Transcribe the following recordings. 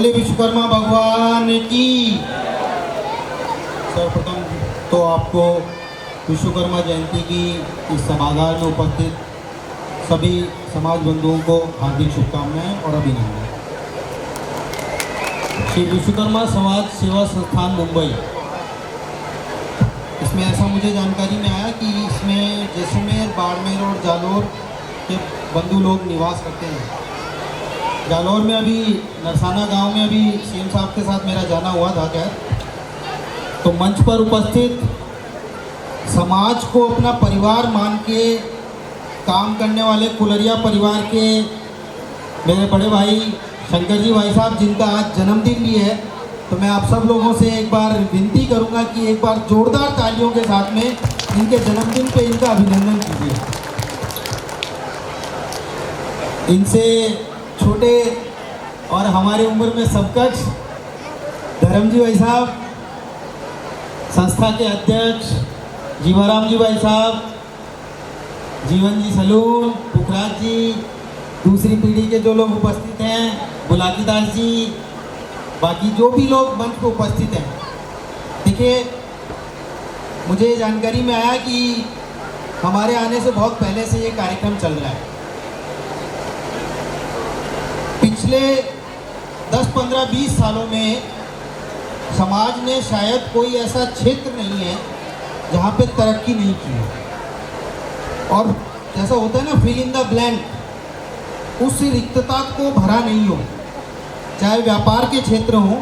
बोले विश्वकर्मा भगवान की। सर्वप्रथम तो आपको विश्वकर्मा जयंती की इस सभागार में उपस्थित सभी समाज बंधुओं को हार्दिक शुभकामनाएं और अभिनंदन। श्री विश्वकर्मा समाज सेवा संस्थान मुंबई, इसमें ऐसा मुझे जानकारी में आया कि इसमें जैसलमेर, बाड़मेर और जालौर के बंधु लोग निवास करते हैं। जालौर में अभी नरसाना गांव में अभी सीएम साहब के साथ मेरा जाना हुआ था। खैर, तो मंच पर उपस्थित समाज को अपना परिवार मान के काम करने वाले कुलरिया परिवार के मेरे बड़े भाई शंकर जी भाई साहब, जिनका आज जन्मदिन भी है, तो मैं आप सब लोगों से एक बार विनती करूंगा कि एक बार जोरदार तालियों के साथ में इनके जन्मदिन पे इनका अभिनंदन कीजिए। इनसे छोटे और हमारे उम्र में सबकक्ष धर्म जी भाई साहब, संस्था के अध्यक्ष जीवाराम जी भाई साहब, जीवन जी सलून, पुखराज जी, दूसरी पीढ़ी के जो लोग उपस्थित हैं, बुलाकी दास जी, बाकी जो भी लोग मंच पर उपस्थित हैं। देखिए, मुझे जानकारी में आया कि हमारे आने से बहुत पहले से ये कार्यक्रम चल रहा है। पिछले 10, 15, 20 सालों में समाज ने शायद कोई ऐसा क्षेत्र नहीं है जहाँ पे तरक्की नहीं की है। और जैसा होता है ना, फिल इन द ब्लैंक, उस रिक्तता को भरा नहीं हो। चाहे व्यापार के क्षेत्र हो,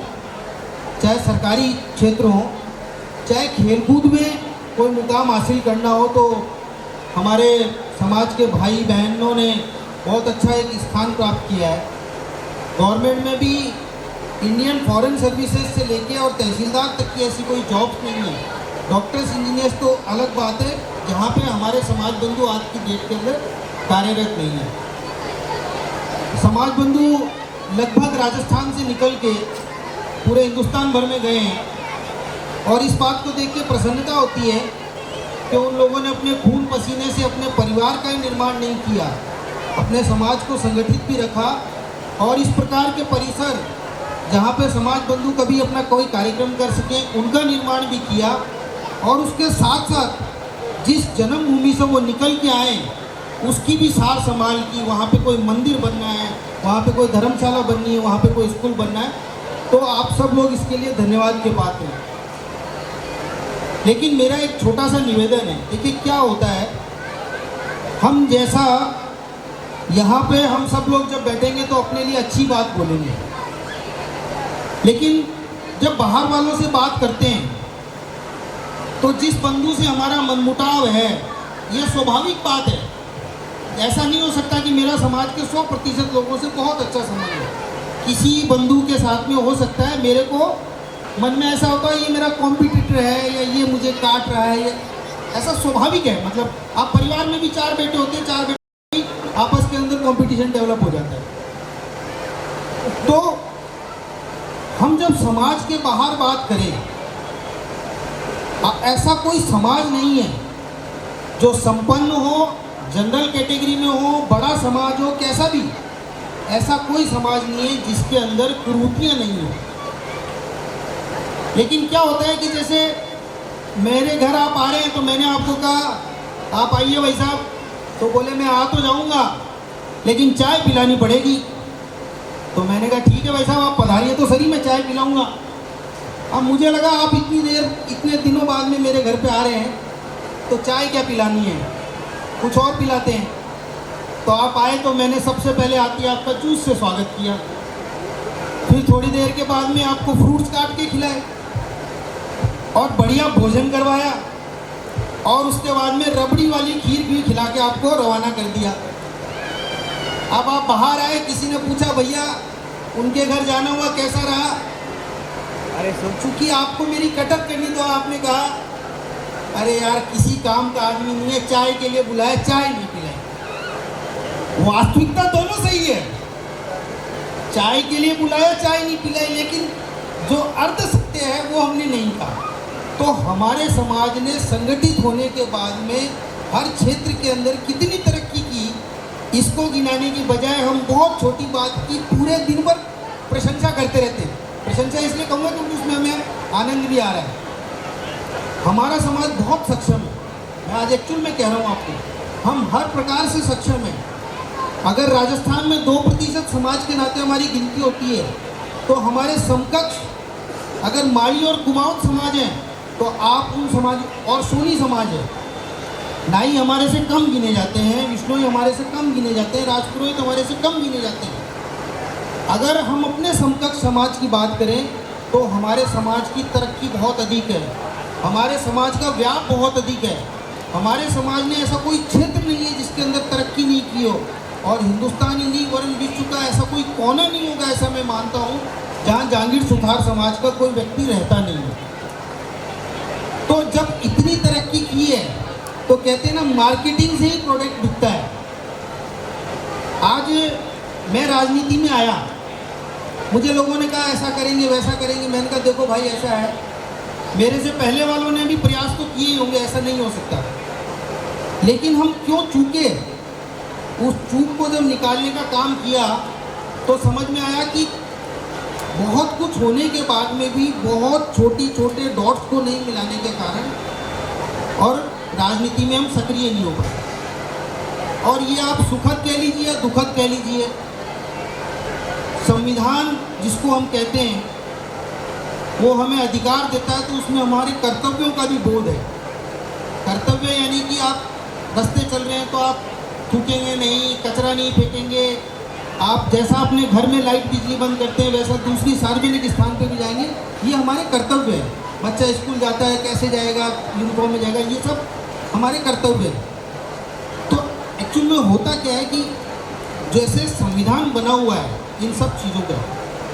चाहे सरकारी क्षेत्र हो, चाहे खेलकूद में कोई मुकाम हासिल करना हो, तो हमारे समाज के भाई बहनों ने बहुत अच्छा एक स्थान प्राप्त किया है। गवर्नमेंट में भी इंडियन फॉरेन सर्विसेज से लेके और तहसीलदार तक की ऐसी कोई जॉब्स नहीं है। डॉक्टर्स, इंजीनियर्स तो अलग बात है, जहाँ पे हमारे समाज बंधु आज की डेट के अंदर कार्यरत नहीं है। समाज बंधु लगभग राजस्थान से निकल के पूरे हिंदुस्तान भर में गए हैं और इस बात को देख के प्रसन्नता होती है कि उन लोगों ने अपने खून पसीने से अपने परिवार का ही निर्माण नहीं किया, अपने समाज को संगठित भी रखा और इस प्रकार के परिसर जहाँ पे समाज बंधु कभी अपना कोई कार्यक्रम कर सकें, उनका निर्माण भी किया। और उसके साथ साथ जिस जन्मभूमि से वो निकल के आए उसकी भी सार संभाल की। वहाँ पे कोई मंदिर बनना है, वहाँ पे कोई धर्मशाला बननी है, वहाँ पे कोई स्कूल बनना है, तो आप सब लोग इसके लिए धन्यवाद के पात्र हैं। लेकिन मेरा एक छोटा सा निवेदन है। देखिए, क्या होता है, हम जैसा यहाँ पे हम सब लोग जब बैठेंगे तो अपने लिए अच्छी बात बोलेंगे, लेकिन जब बाहर वालों से बात करते हैं तो जिस बंधु से हमारा मनमुटाव है, ये स्वाभाविक बात है। ऐसा नहीं हो सकता कि मेरा समाज के 100% लोगों से बहुत अच्छा संबंध है। किसी बंधु के साथ में हो सकता है मेरे को मन में ऐसा होता है ये मेरा कॉम्पिटिटर है या ये मुझे काट रहा है, ये ऐसा स्वाभाविक है। मतलब आप परिवार में भी 4 बेटे होते हैं, 4 बेटे आपस के अंदर कंपटीशन डेवलप हो जाता है। तो हम जब समाज के बाहर बात करें, ऐसा कोई समाज नहीं है जो संपन्न हो, जनरल कैटेगरी में हो, बड़ा समाज हो, कैसा भी, ऐसा कोई समाज नहीं है जिसके अंदर कुरीतियाँ नहीं हो। लेकिन क्या होता है कि जैसे मेरे घर आप आ रहे हैं तो मैंने आपको कहा आप आइए भाई साहब, तो बोले मैं आ तो जाऊंगा लेकिन चाय पिलानी पड़ेगी। तो मैंने कहा ठीक है भाई साहब, आप पधारिए तो सही, मैं चाय पिलाऊंगा। अब मुझे लगा आप इतनी देर, इतने दिनों बाद में मेरे घर पे आ रहे हैं तो चाय क्या पिलानी है, कुछ और पिलाते हैं। तो आप आए तो मैंने सबसे पहले आके आपका जूस से स्वागत किया, फिर थोड़ी देर के बाद में आपको फ्रूट्स काट के खिलाए और बढ़िया भोजन करवाया और उसके बाद में रबड़ी वाली खीर भी खिला के आपको रवाना कर दिया। अब आप बाहर आए, किसी ने पूछा भैया उनके घर जाना हुआ, कैसा रहा? अरे चूंकि आपको मेरी कटक करनी तो आपने कहा अरे यार किसी काम का आदमी नहीं है, चाय के लिए बुलाया, चाय नहीं पिलाई। वास्तविकता दोनों सही है, चाय के लिए बुलाया, चाय नहीं पिलाई, लेकिन जो अर्ध सत्य है वो हमने नहीं कहा। तो हमारे समाज ने संगठित होने के बाद में हर क्षेत्र के अंदर कितनी तरक्की की, इसको गिनाने की बजाय हम बहुत छोटी बात की पूरे दिन भर प्रशंसा करते रहते हैं। प्रशंसा इसलिए कहूँगा क्योंकि उसमें हमें आनंद भी आ रहा है। हमारा समाज बहुत सक्षम है। मैं आज एक्चुअल में कह रहा हूँ आपको, हम हर प्रकार से सक्षम हैं। अगर राजस्थान में 2% समाज के नाते हमारी गिनती होती है, तो हमारे समकक्ष अगर माड़ी और कुमाऊं समाज हैं, तो आप उन समाज और सोनी समाज है। नाई हमारे से कम गिने जाते हैं, विष्णोई हमारे से कम गिने जाते हैं, राजपुरोहित हमारे से कम गिने जाते हैं। अगर हम अपने समकक्ष समाज की बात करें तो हमारे समाज की तरक्की बहुत अधिक है, हमारे समाज का व्याप बहुत अधिक है। हमारे समाज ने ऐसा कोई क्षेत्र नहीं है जिसके अंदर तरक्की नहीं की हो, और हिंदुस्तान ही नहीं वरन विश्व का ऐसा कोई कोना नहीं होगा, ऐसा मैं मानता हूँ, जहाँ जागीर सुथार समाज का कोई व्यक्ति रहता नहीं है। तो जब इतनी तरक्की की है तो कहते हैं ना, मार्केटिंग से ही प्रोडक्ट बिकता है। आज मैं राजनीति में आया, मुझे लोगों ने कहा ऐसा करेंगे वैसा करेंगे। मैंने कहा देखो भाई, ऐसा है, मेरे से पहले वालों ने भी प्रयास तो किए ही होंगे, ऐसा नहीं हो सकता, लेकिन हम क्यों चूके। उस चूक को जब निकालने का काम किया तो समझ में आया कि बहुत कुछ होने के बाद में भी बहुत छोटे डॉट्स को नहीं मिलाने के कारण और राजनीति में हम सक्रिय नहीं हो पाए। और ये आप सुखद कह लीजिए, दुखद कह लीजिए, संविधान जिसको हम कहते हैं वो हमें अधिकार देता है, तो उसमें हमारे कर्तव्यों का भी बोध है। कर्तव्य यानी कि आप रास्ते चल रहे हैं तो आप थूकेंगे नहीं, कचरा नहीं फेंकेंगे, आप जैसा अपने घर में लाइट बिजली बंद करते हैं वैसा दूसरी सार्वजनिक स्थान पे भी जाएंगे। ये हमारे कर्तव्य है। बच्चा स्कूल जाता है, कैसे जाएगा, यूनिफॉर्म में जाएगा, ये सब हमारे कर्तव्य है। तो एक्चुअल में होता क्या है कि जैसे संविधान बना हुआ है इन सब चीज़ों का,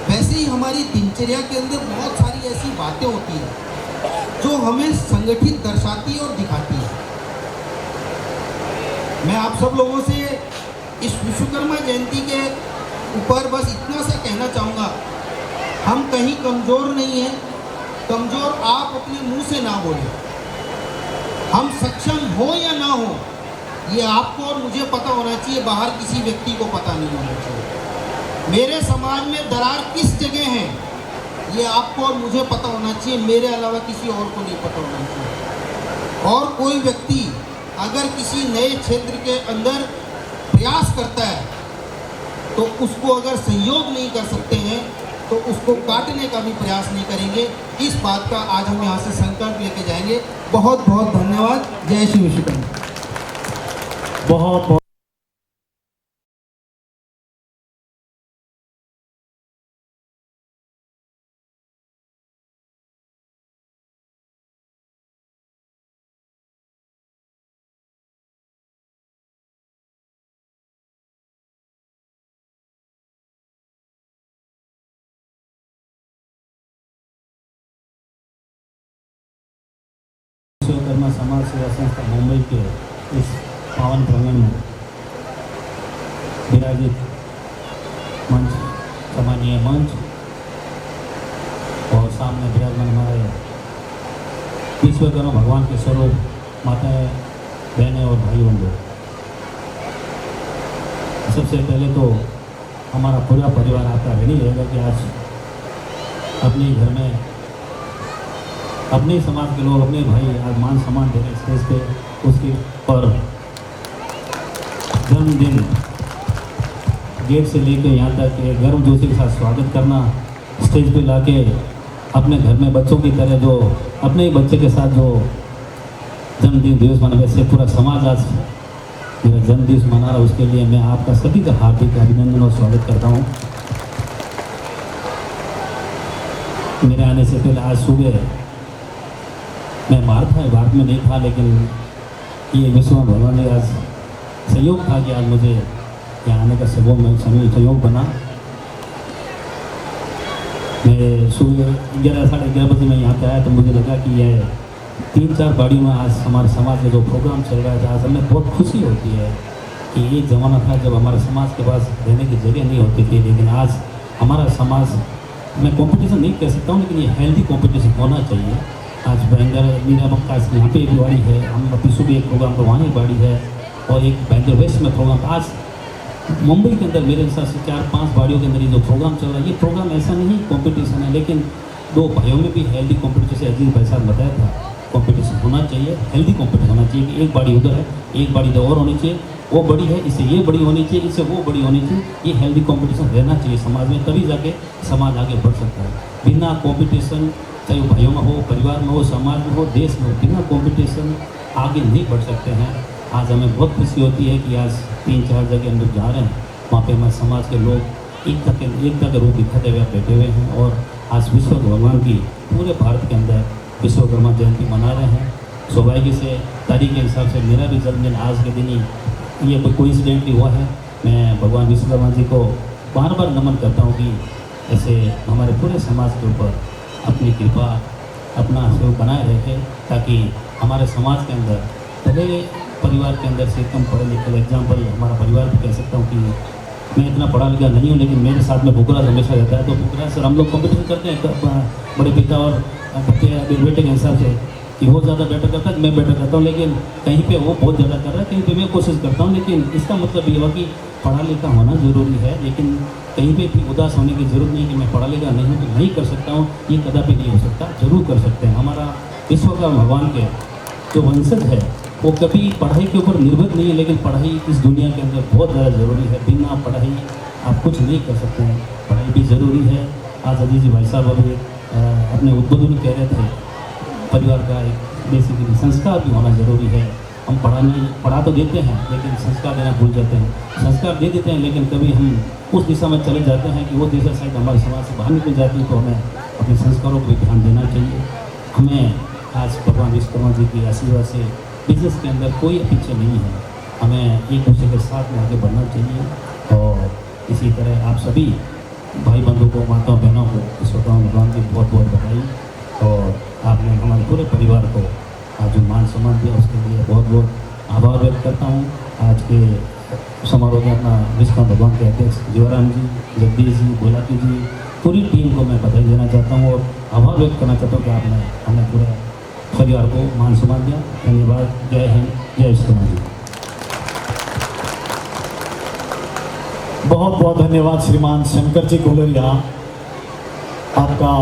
वैसे ही हमारी दिनचर्या के अंदर बहुत सारी ऐसी बातें होती हैं जो हमें संगठित दर्शाती और दिखाती है। मैं आप सब लोगों से इस विश्वकर्मा जयंती के ऊपर बस इतना सा कहना चाहूँगा, हम कहीं कमज़ोर नहीं हैं। कमज़ोर आप अपने मुंह से ना बोलें। हम सक्षम हो या ना हो, ये आपको और मुझे पता होना चाहिए, बाहर किसी व्यक्ति को पता नहीं होना चाहिए। मेरे समाज में दरार किस जगह है, ये आपको और मुझे पता होना चाहिए, मेरे अलावा किसी और को नहीं पता होना चाहिए। और कोई व्यक्ति अगर किसी नए क्षेत्र के अंदर प्रयास करता है तो उसको अगर सहयोग नहीं कर सकते हैं तो उसको काटने का भी प्रयास नहीं करेंगे। इस बात का आज हम यहाँ से संकल्प लेके जाएंगे। बहुत बहुत धन्यवाद। जय श्री विश्वकर्मा। बहुत बहुत विश्वकर्मा समाज सेवा संस्था मुंबई के इस पावन प्रांगण में विराजित मंच, सम्मानीय मंच और सामने विराजमान हमारे विश्वकर्मा भगवान के स्वरूप माताएं, बहनें और भाई बंधु, सबसे पहले तो हमारा पूरा परिवार आपका ऋणी रहेगा कि आज अपने घर में अपने समाज के लोग, अपने भाई आज मान सम्मान दे रहे स्टेज पे, उसके पर जन्मदिन गेट से लेके यहाँ तक गर्मजोशी के साथ स्वागत करना, स्टेज पे लाके अपने घर में बच्चों की तरह जो अपने ही बच्चे के साथ जो जन्मदिन दिवस मना, वैसे पूरा समाज आज मेरा जन्मदिवस मना रहा, उसके लिए मैं आपका सभी का हार्दिक अभिनंदन और स्वागत करता हूँ। मेरे आने से पहले आज सुबह मैं भारत में नहीं था, लेकिन ये विश्वकर्मा भगवान ने आज सहयोग था कि आज मुझे यहाँ आने का सहयोग बना। मैं सुबह 11 साढ़े 11 बजे मैं यहाँ पे आया तो मुझे लगा कि यह 3-4 गाड़ियों में आज हमारे समाज में जो प्रोग्राम चल रहा है, आज हमें बहुत खुशी होती है कि ये ज़माना था जब हमारे समाज के पास रहने की जगह नहीं होती थी, लेकिन आज हमारा समाज, मैं कंपटीशन नहीं कह सकता हूँ, लेकिन ये हेल्दी कंपटीशन होना चाहिए। आज बैंगर मीरा मक्का यहाँ पे एक गाड़ी है, हम अभी सुबह एक प्रोग्राम तो वहाँ एक गाड़ी है, और एक बैंगर वेस्ट में प्रोग्राम। आज मुंबई के अंदर मेरे हिसाब से 4-5 बाड़ियों के अंदर ये जो प्रोग्राम चल रहा है, ये प्रोग्राम ऐसा नहीं कंपटीशन है, लेकिन दो भाइयों में भी हेल्दी कंपटीशन, जैसे अजीत भाई साहब बताया था, कंपटीशन होना चाहिए, हेल्दी कंपटीशन होना चाहिए कि एक बाड़ी उधर है, एक बाड़ी इधर और होनी चाहिए, वो बड़ी है इससे ये बड़ी होनी चाहिए, इससे वो बड़ी होनी चाहिए, ये हेल्दी कंपटीशन रहना चाहिए समाज में, तभी जाके समाज आगे बढ़ सकता है। बिना कंपटीशन, चाहे वो भाइयों में हो, परिवार में हो, समाज में हो, देश में हो, बिना कंपटीशन आगे नहीं बढ़ सकते हैं। आज हमें बहुत खुशी होती है कि आज 3-4 जगह हम लोग जा रहे हैं, वहाँ पे हमारे समाज के लोग एकता के रूप दिखाते हुए बैठे हुए हैं और आज विश्व भगवान की पूरे भारत के अंदर विश्वकर्मा जयंती मना रहे हैं। सौभाग्य से तारीख के हिसाब से मेरा भी जन्मदिन आज के दिन ही ये कोई कोइंसिडेंटली हुआ है। मैं भगवान विश्वकर्मा जी को बार बार नमन करता हूँ कि ऐसे हमारे पूरे समाज के ऊपर अपनी कृपा, अपना सहयोग बनाए रखे, ताकि हमारे समाज के अंदर पहले परिवार के अंदर से कम पढ़े लिखे, एग्जाम्पल हमारा परिवार भी कह सकता हूँ कि मैं इतना पढ़ा लिखा नहीं हूँ, लेकिन मेरे साथ में बुकराज हमेशा रहता है। तो बुकराज सर हम लोग कॉम्पिटिशन करते हैं बड़े पिता और बेटे के हिसाब से कि वो ज़्यादा बेटर करता है, मैं बेटर करता हूँ, लेकिन कहीं पे वो बहुत ज़्यादा कर रहा है, कहीं पे मैं कोशिश करता हूँ। लेकिन इसका मतलब ये हुआ कि पढ़ा लिखा होना ज़रूरी है, लेकिन कहीं पे भी उदास होने की ज़रूरत नहीं कि मैं पढ़ा लिखा नहीं हूँ तो नहीं कर सकता हूँ, ये कदापि नहीं हो सकता, जरूर कर सकते हैं। हमारा विश्वकर्मा भगवान के जो वंशज है वो कभी पढ़ाई के ऊपर निर्भर नहीं है, लेकिन पढ़ाई इस दुनिया के अंदर बहुत ज़्यादा ज़रूरी है। बिना पढ़ाई आप कुछ नहीं कर सकते हैं, पढ़ाई भी ज़रूरी है। आज अजीत जी भाई साहब अभी अपने उद्बोधन में कह रहे थे, परिवार का एक बेसिकली संस्कार भी होना ज़रूरी है। हम पढ़ा तो देते हैं, लेकिन संस्कार देना भूल जाते हैं। संस्कार दे देते हैं, लेकिन कभी हम उस दिशा में चले जाते हैं कि वो दिशा शायद हमारे समाज से बाहर निकल जाती है, तो हमें अपने संस्कारों को भी ध्यान देना चाहिए। हमें आज भगवान विश्वकर्मा जी की आशीर्वाद से बिजनेस के अंदर कोई पीछे नहीं है, हमें एक दूसरे के साथ में आगे बढ़ना चाहिए। और इसी तरह आप सभी भाई बंधु को, माताओं बहनों को विश्वकर्मा भगवान की बहुत बहुत बधाई, और आपने हमारे पूरे परिवार को आज जो मान सम्मान दिया उसके लिए बहुत बहुत आभार व्यक्त करता हूँ। आज के समारोह में अपना विश्वकर्मा भगवान के अध्यक्ष जीवाराम जी, जगदीश जी, बोलाती जी, पूरी टीम को मैं बधाई देना चाहता हूँ और आभार व्यक्त करना चाहता हूँ कि आपने हमें पूरे परिवार को मान सम्मान दिया। धन्यवाद। जय हिंद, जय विश्वकर्मा जी। बहुत बहुत धन्यवाद श्रीमान शंकर जी कोलरिया, आपका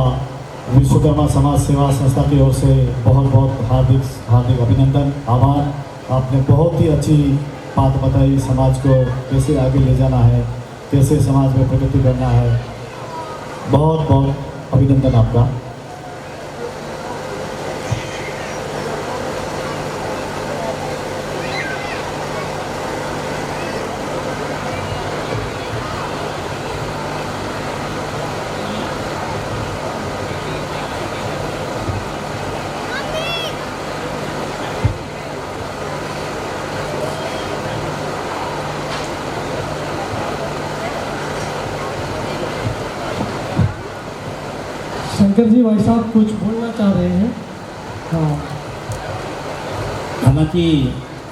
विश्वकर्मा समाज सेवा संस्था की ओर से बहुत बहुत हार्दिक अभिनंदन, आभार। आपने बहुत ही अच्छी बात बताई, समाज को कैसे आगे ले जाना है, कैसे समाज में प्रगति करना है। बहुत बहुत अभिनंदन आपका। शंकर जी भाई साहब कुछ बोलना चाह रहे हैं। हाँ, हालांकि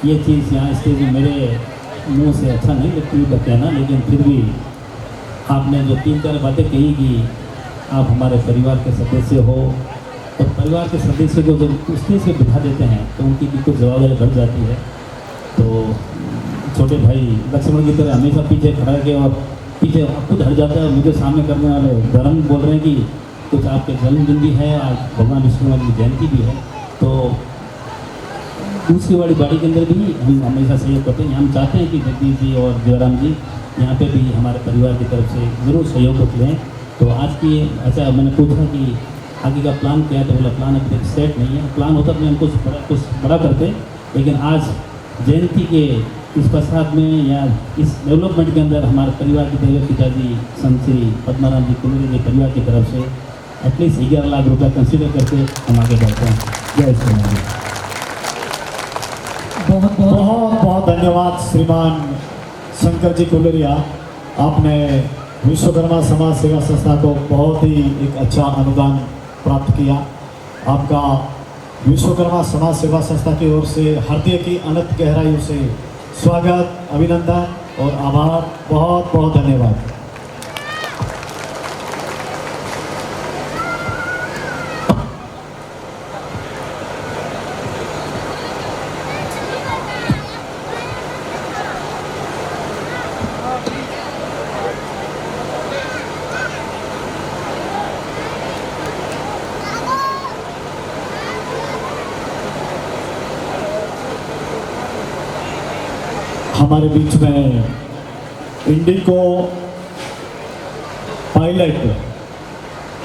ये चीज़ यहाँ स्टेज में मेरे मुंह से अच्छा नहीं लगती कहना, लेकिन फिर भी आपने जो 3-4 बातें कही कि आप हमारे परिवार के सदस्य हो, और परिवार के सदस्य को जब स्टेज पे बिठा देते हैं तो उनकी भी कुछ जवाबदारी बढ़ जाती है। तो छोटे भाई लक्ष्मण की तरह हमेशा पीछे खड़ा के और पीछे खुद हट जाता है, मुझे सामने करने वाले धर्म बोल रहे हैं कि कुछ आपके जन्मदिन भी है, आज भगवान विष्णु की जयंती भी है, तो दूसरी वाली बाड़ी के अंदर भी हम हमेशा सहयोग करते हैं। हम चाहते हैं कि जगदीश जी और जयराम जी यहाँ पे भी हमारे परिवार की तरफ से ज़रूर सहयोग लें। तो आज की अच्छा मैंने पूछा कि आगे का प्लान क्या है, तो बोला प्लान अभी तक सेट नहीं है, प्लान होता तो हम कुछ बड़ा करते, लेकिन आज जयंती के इस प्रसाद में या इस डेवलपमेंट के अंदर हमारे परिवार के देवे पिताजी संत श्री पद्माराम जी कुलरी जी परिवार की तरफ से एटलीस्ट 11 लाख रुपया कंसिडर करके हम आगे बढ़ते हैं। जय श्री राम। बहुत बहुत बहुत बहुत धन्यवाद श्रीमान शंकर जी कोलरिया, आपने विश्वकर्मा समाज सेवा संस्था को बहुत ही एक अच्छा अनुदान प्राप्त किया। आपका विश्वकर्मा समाज सेवा संस्था की ओर से हृदय की अनंत गहराइयों से स्वागत, अभिनंदन और आभार। बहुत बहुत धन्यवाद। हमारे बीच में इंडिको पायलट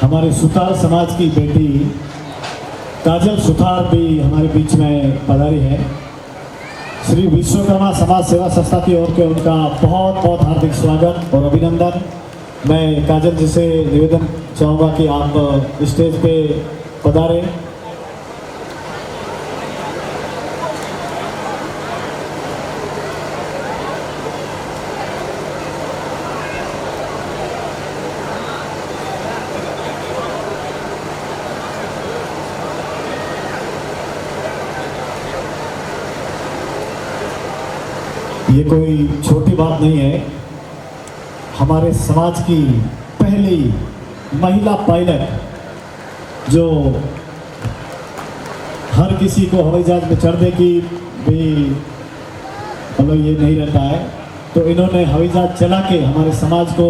हमारे सुतार समाज की बेटी काजल सुतार भी हमारे बीच में पधारी है। श्री विश्वकर्मा समाज सेवा संस्था की ओर से उनका बहुत बहुत हार्दिक स्वागत और अभिनंदन। मैं काजल जी से निवेदन चाहूँगा कि आप स्टेज पे पधारें। ये कोई छोटी बात नहीं है। हमारे समाज की पहली महिला पायलट जो हर किसी को हवाई जहाज में चढ़ने की भी मतलब ये नहीं रहता है, तो इन्होंने हवाई जहाज चला के हमारे समाज को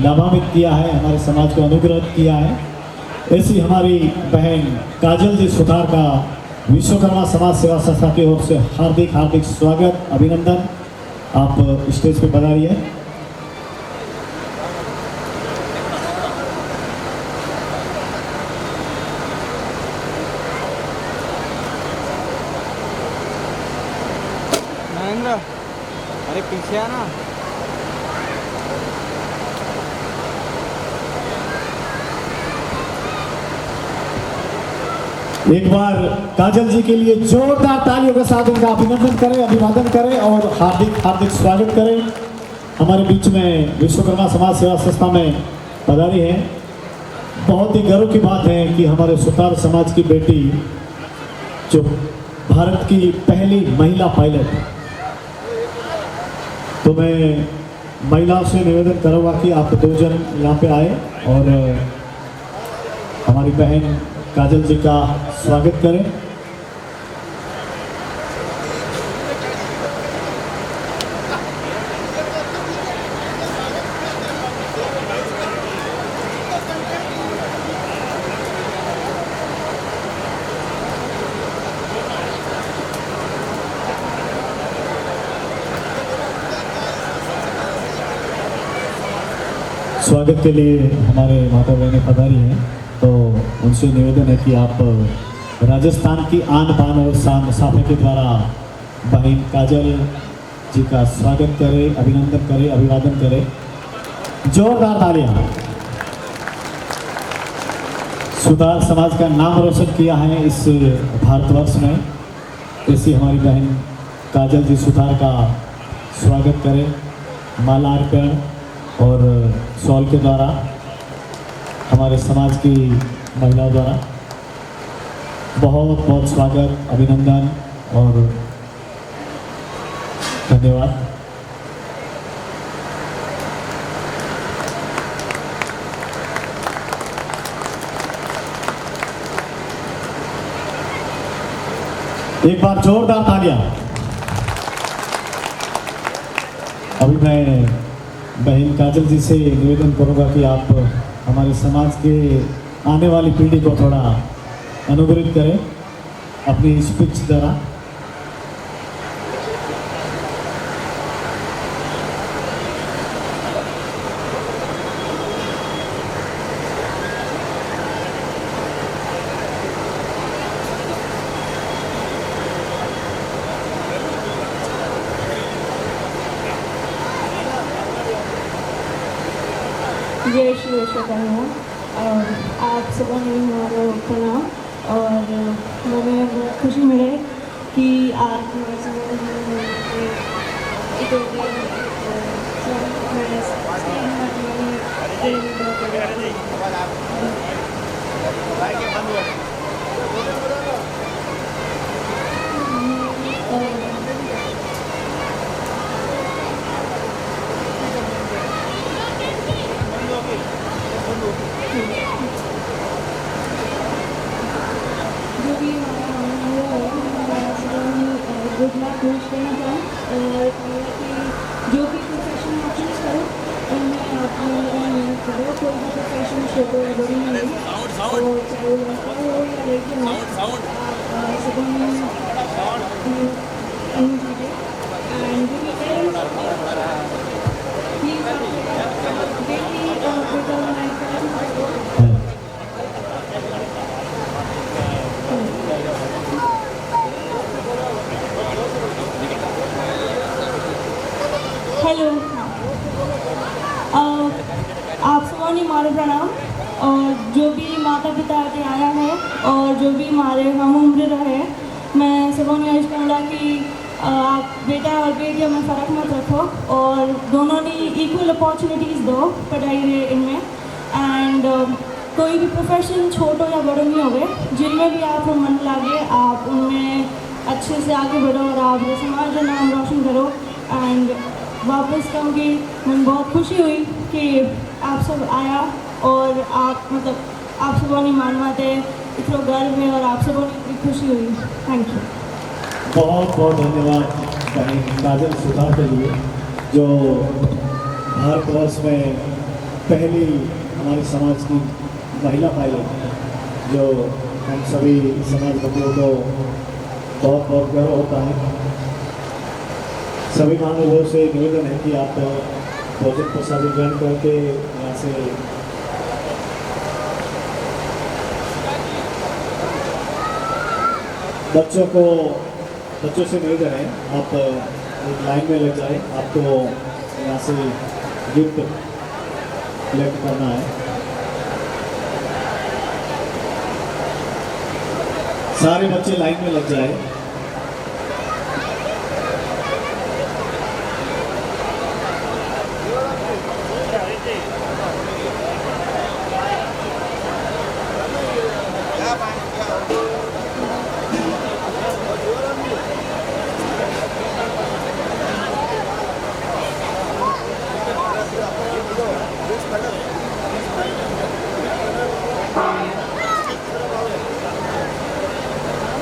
लाभान्वित किया है, हमारे समाज को अनुग्रहित किया है। ऐसी हमारी बहन काजल जी सुतार का विश्वकर्मा समाज सेवा संस्था की ओर से हार्दिक हार्दिक स्वागत अभिनंदन। आप स्टेज पे पधारिए। महेंद्र, अरे पीछे आना। एक बार काजल जी के लिए जोरदार तालियों के साथ उनका अभिनंदन करें, अभिवादन करें और हार्दिक हार्दिक स्वागत करें। हमारे बीच में विश्वकर्मा समाज सेवा संस्था में पधारी है। बहुत ही गर्व की बात है कि हमारे सुतार समाज की बेटी जो भारत की पहली महिला पायलट, तो मैं महिलाओं से निवेदन करूँगा कि आप दो जन यहाँ पे आए और हमारी बहन काजल जी का स्वागत करें। स्वागत के लिए हमारे माता बहनें पधारी हैं, तो उनसे निवेदन है कि आप राजस्थान की आन बान और शान साफे के द्वारा बहन काजल जी का स्वागत करें, अभिनंदन करें, अभिवादन करें। जोरदार तालियां। सुतार समाज का नाम रोशन किया है इस भारतवर्ष में। ऐसी हमारी बहन काजल जी सुतार का स्वागत करें माला अर्पण और शॉल के द्वारा हमारे समाज की महिलाओं द्वारा। बहुत बहुत स्वागत, अभिनंदन और धन्यवाद। एक बार जोरदार तालियां। अभी मैं बहन काजल जी से निवेदन करूंगा कि आप हमारे समाज के आने वाली पीढ़ी को थोड़ा अनुग्रहित करें अपनी स्पीच द्वारा। जय श्री विश्वकर्मा और आप सबों ने हमारा प्रणाम और हमें बहुत खुशी मिले कि आज हमारे समाज में जो भी गुड लक विश करना चाहूँ और जो भी प्रोफेशन आप चूज करो उनमें आप मेहनत करो। कोई भी प्रोफेशन छोटे या बड़ी नहीं और चाहे वो लड़का हो या लड़की हो, आप सबों में कीजिए एंड जो भी हेलो, आप सबों ने हमारे प्रणाम। और जो भी माता पिता के आया है और जो भी हमारे हम उम्र रहे, मैं सबों ने अर्ज करूँगा कि आप बेटा और बेटियों में फ़र्क मत रखो और दोनों ने इक्वल अपॉर्चुनिटीज़ दो पढ़ाई में इनमें। एंड कोई भी प्रोफेशन छोटो या बड़ो नहीं होवे, जिनमें भी आप मन लागे आप उनमें अच्छे से आगे बढ़ो और आप समाज का नाम रोशन करो। एंड वापस कहूँगी मुझे बहुत खुशी हुई कि आप सब आया और आप मतलब आप सबों ने मानवाते इतना गर्व है और आप सबों ने इतनी खुशी हुई। Thank you. बहुत बहुत धन्यवाद बहन काजल सुधा के लिए, जो भारतवर्ष में पहली हमारे समाज की महिला पायलट है, जो हम सभी समाज बंधुओं को बहुत बहुत गर्व होता है। सभी महानुभावों से निवेदन है कि आप भोजन प्रसाद ग्रहण करके यहाँ से बच्चों से निवेदन है आप एक लाइन में लग जाए, आपको यहाँ से गिफ्ट कलेक्ट करना है। सारे बच्चे लाइन में लग जाए।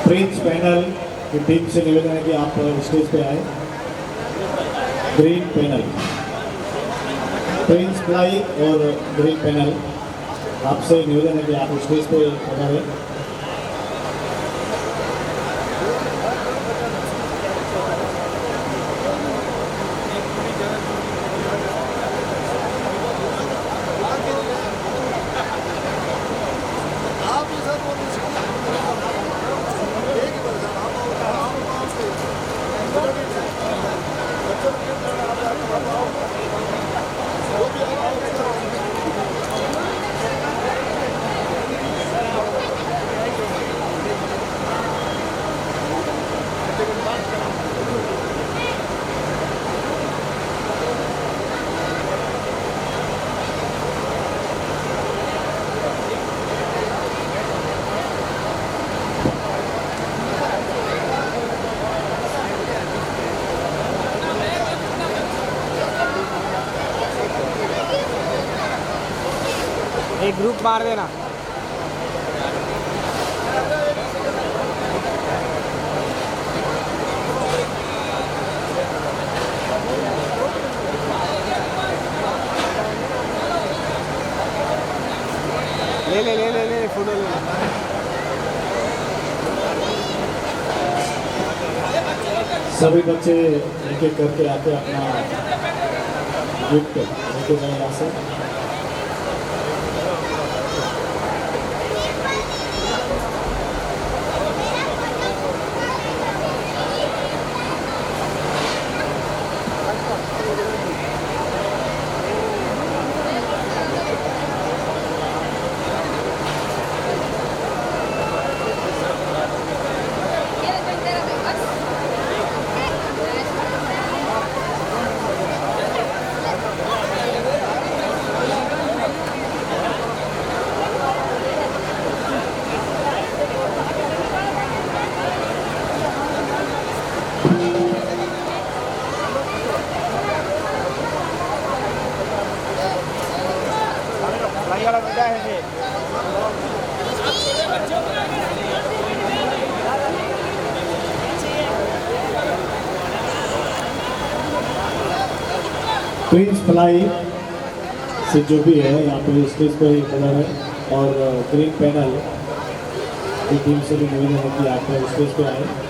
प्रिंस पैनल की टीम से निवेदन है कि आप स्टेज पे आए। ग्रीन पैनल, प्रिंस फ्लाई और ग्रीन पैनल, आपसे निवेदन है कि आप स्टेज पे पधारें। एक ग्रुप मार देना। ले ले ले ले ले फोटो ले। सभी बच्चे एक एक करके आके अपना गिफ्ट लेके जाए यहाँ से। प्रिंस फ्लाई से जो भी है यहाँ पे स्टेज पर ही खड़ा है और ग्रीन पैनल की टीम से भी निवेदन है कि आप स्टेज पे आए।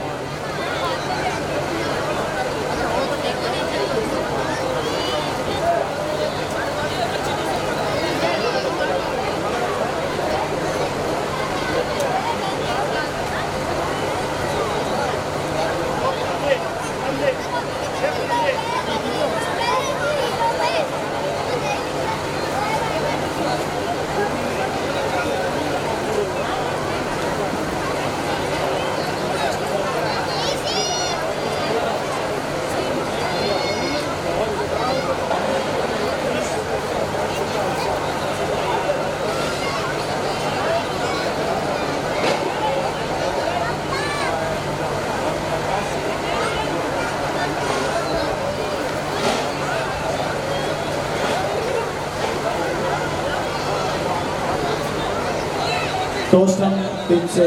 टोस्टन टीम से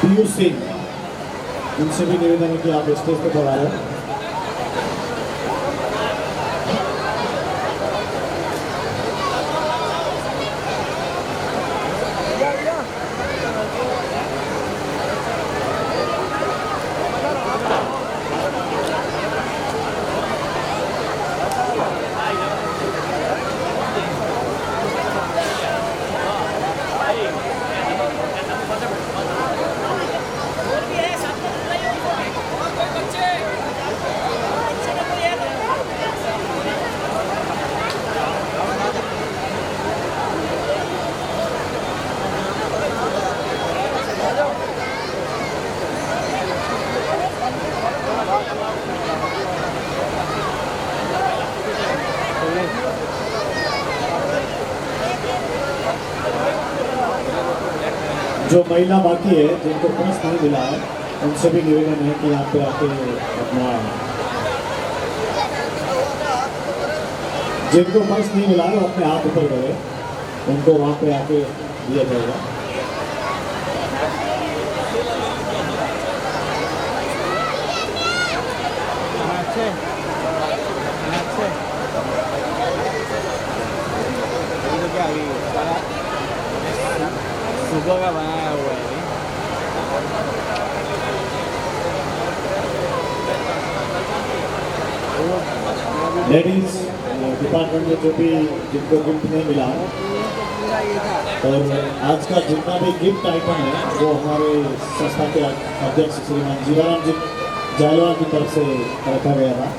पीयूष सिंह, उनसे भी निवेदन है कि आप स्टेज पे पधारें। जो महिला बाकी है जिनको पुरुष नहीं मिला है, उनसे भी निवेदन है कि यहाँ पे आके अपना, जिनको पुरुष नहीं मिला है वो अपने हाथ ऊपर करें, उनको वहाँ पे आके दिया जाएगा। अच्छे अच्छे ये तो क्या सुबह का बनाया हुआ है। लेडीज डिपार्टमेंट में जो भी जिनको गिफ्ट नहीं मिला, और आज का जितना भी गिफ्ट आइटम है वो हमारे संस्था के अध्यक्ष श्रीमान जीवाराम जी जायलवाल की तरफ से रखा गया था।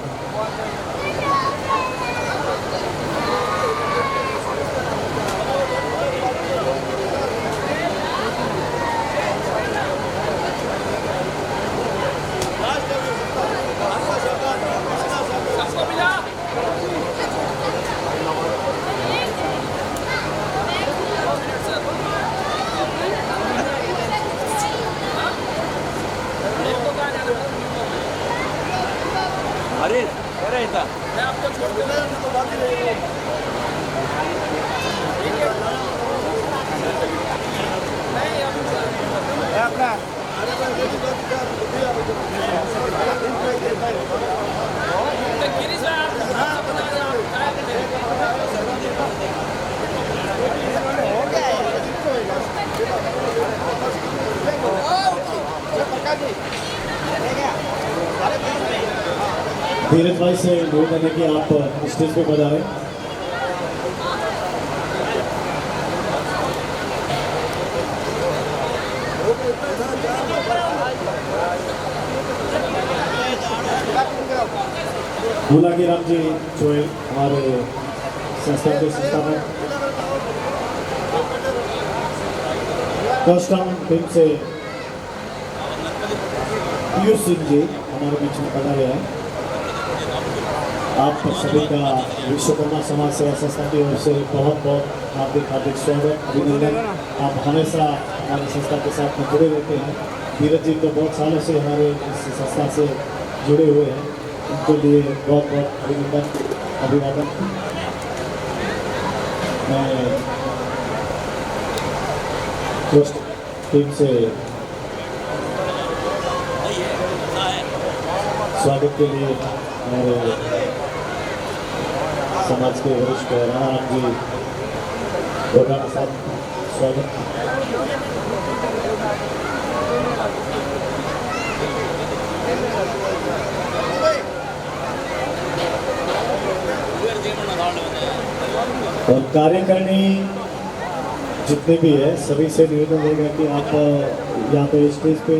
धीरज भाई से निवेदन है कि आप स्टेज पे पधारें। भूलागी राम जी चोएल हमारे संस्था के संस्थापक, कस्टम टीम से पीयूष सिंह जी हमारे बीच में पधारे हैं। आप सभी का विश्वकर्मा समाज सेवा संस्था की ओर से बहुत बहुत हार्दिक स्वागत, अभिनंदन। आप हमेशा हमारी संस्था के साथ में जुड़े रहते हैं। धीरज जी तो बहुत सालों से हमारे इस संस्था से जुड़े हुए हैं, उनके लिए बहुत बहुत अभिनंदन, अभिवादन। मैं ट्रस्ट टीम से स्वागत के लिए हमारे समाज के वरिष्ठ राम जी गोगाना साहब स्वागत। और कार्यकारिणी जितने भी है सभी से निवेदन रहेगा कि आप यहाँ पे स्टेज के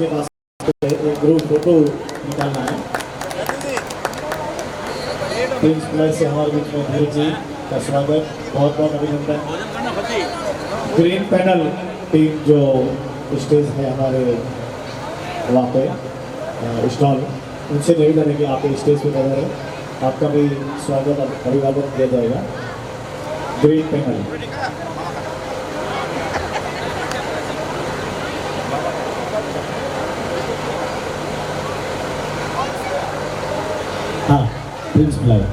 पास एक ग्रुप फोटो निकालना है। प्रिंस प्लस से हमारे बीच में धीरज जी का स्वागत, बहुत बहुत अभिनंदन। ग्रीन पैनल टीम जो स्टेज है हमारे वहाँ पे स्टॉल, उनसे निवेदन है कि आप स्टेज पे पधारें, आपका भी स्वागत अभिवादन किया जाएगा। ग्रीन पैनल हाँ प्रिंस प्लस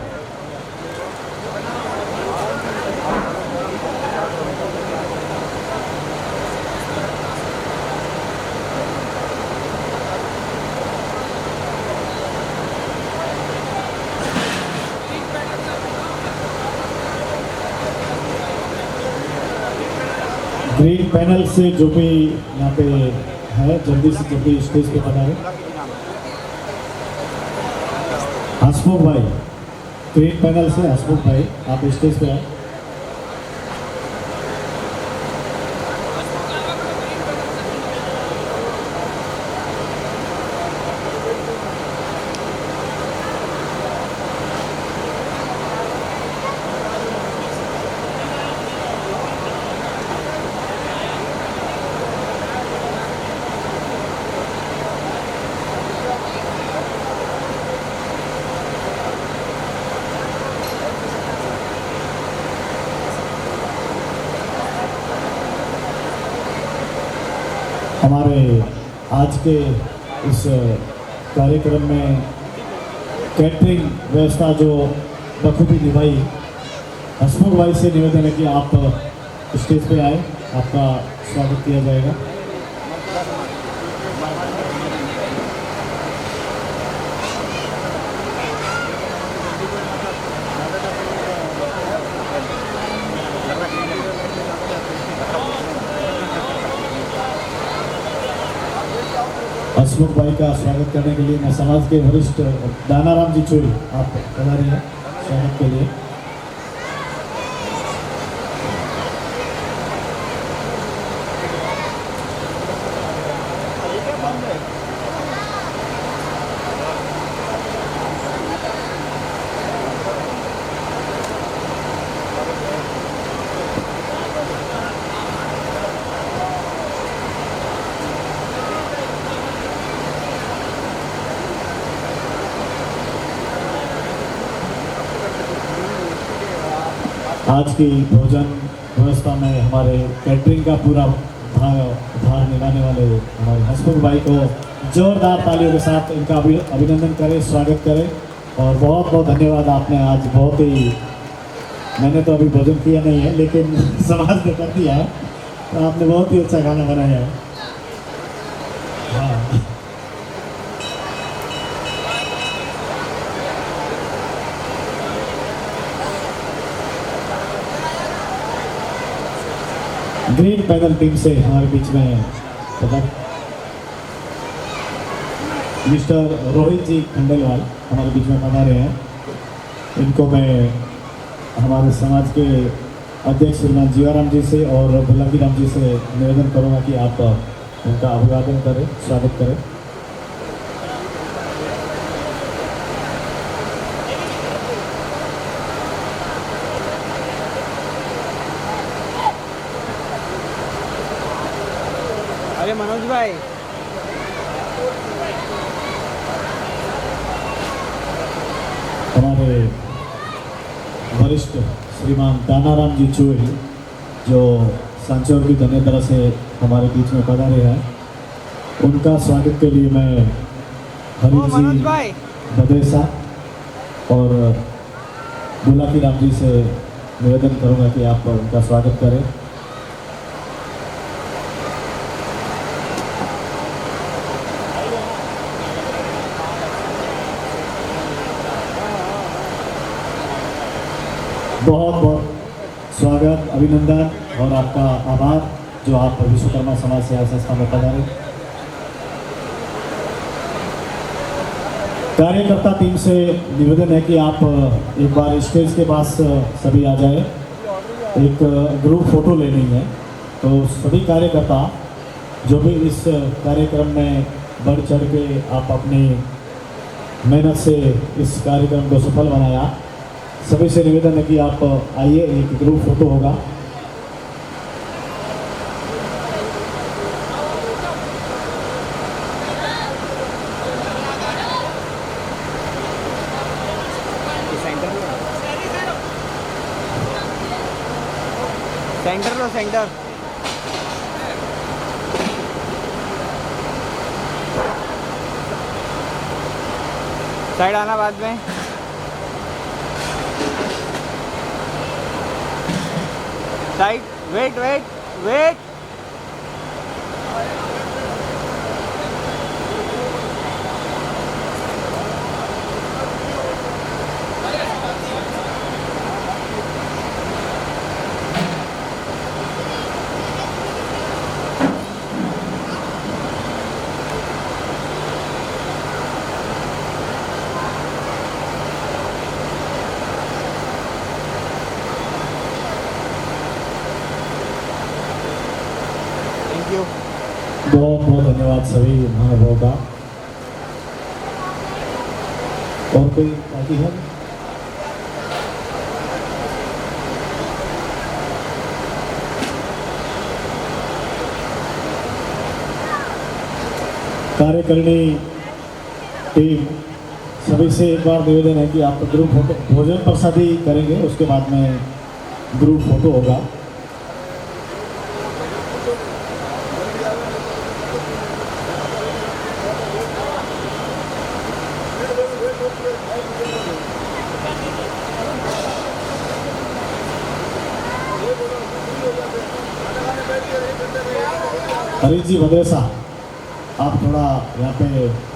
ग्रीन पैनल से जो भी यहाँ पे है जल्दी से जल्दी स्टेज पे पधारे। हसमुख भाई, ग्रीन पैनल से हसमुख भाई आप स्टेज पे आए। हमारे आज के इस कार्यक्रम में कैटरिंग व्यवस्था जो बखूबी निभाई, हसमुख भाई से निवेदन है कि आप स्टेज पे आए, आपका स्वागत किया जाएगा। हसमुख भाई का स्वागत करने के लिए मैं समाज के वरिष्ठ दानाराम जी चोरी आप बता रही हैं स्वागत के लिए। आज की भोजन व्यवस्था में हमारे कैटरिंग का पूरा भार निभाने वाले हमारे हसमुख भाई को जोरदार तालियों के साथ इनका अभिनंदन करें, स्वागत करें। और बहुत बहुत धन्यवाद, आपने आज बहुत ही, मैंने तो अभी भोजन किया नहीं है लेकिन समाज ने कर दिया है, तो आपने बहुत ही अच्छा खाना बनाया है। हाँ, ग्रीन पैनल टीम से हमारे बीच में मिस्टर रोहित जी खंडेलवाल हमारे बीच में पधारे हैं। इनको मैं हमारे समाज के अध्यक्ष श्रीमान जीवाराम जी से और बुलाकी राम जी से निवेदन करूंगा कि आप उनका अभिवादन करें, स्वागत करें। अरे मनोज भाई, हमारे वरिष्ठ श्रीमान दानाराम जी चोरी जो सांचौर की धन्यवाद से हमारे बीच में पधारे हैं, उनका स्वागत के लिए मैं हरीश मनोज जी भाई, बदेसा और बुलाकी राम जी से निवेदन करूंगा कि आप उनका स्वागत करें। बहुत बहुत स्वागत, अभिनंदन और आपका आभार जो आप विश्वकर्मा समाज सेवा संस्था में पधारे। कार्यकर्ता टीम से निवेदन है कि आप एक बार स्टेज के पास सभी आ जाए, एक ग्रुप फोटो लेनी है। तो सभी कार्यकर्ता जो भी इस कार्यक्रम में बढ़ चढ़ के आप अपनी मेहनत से इस कार्यक्रम को सफल बनाया, सभी से निवेदन है कि आप आइए, एक ग्रुप फोटो होगा। सेंटर लो, सेंटर। साइड आना बाद में। Side, wait wait wait. बहुत धन्यवाद सभी महानुभावों का। और कोई बाकी है? कार्यकारिणी टीम सभी से एक बार निवेदन है कि आप ग्रुप फोटो भोजन प्रसादी करेंगे, उसके बाद में ग्रुप फोटो होगा। हरीश जी मदरसा, आप थोड़ा यहाँ पे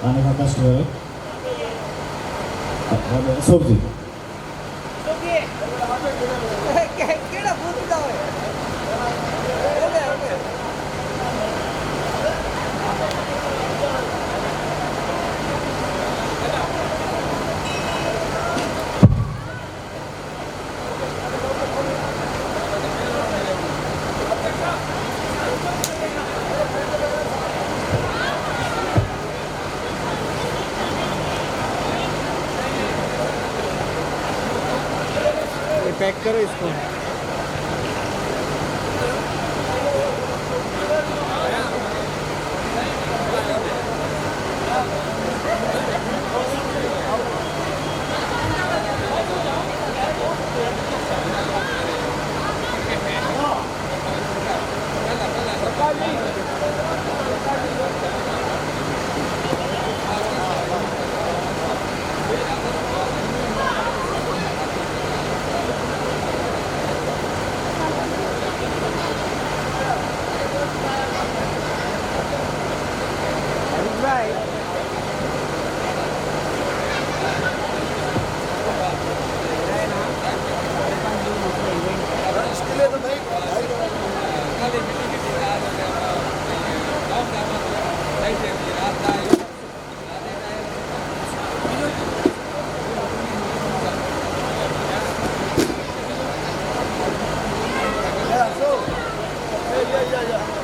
आने का कष्ट करें। अशोक जी, ये पैक करो इसको। भाई Yeah,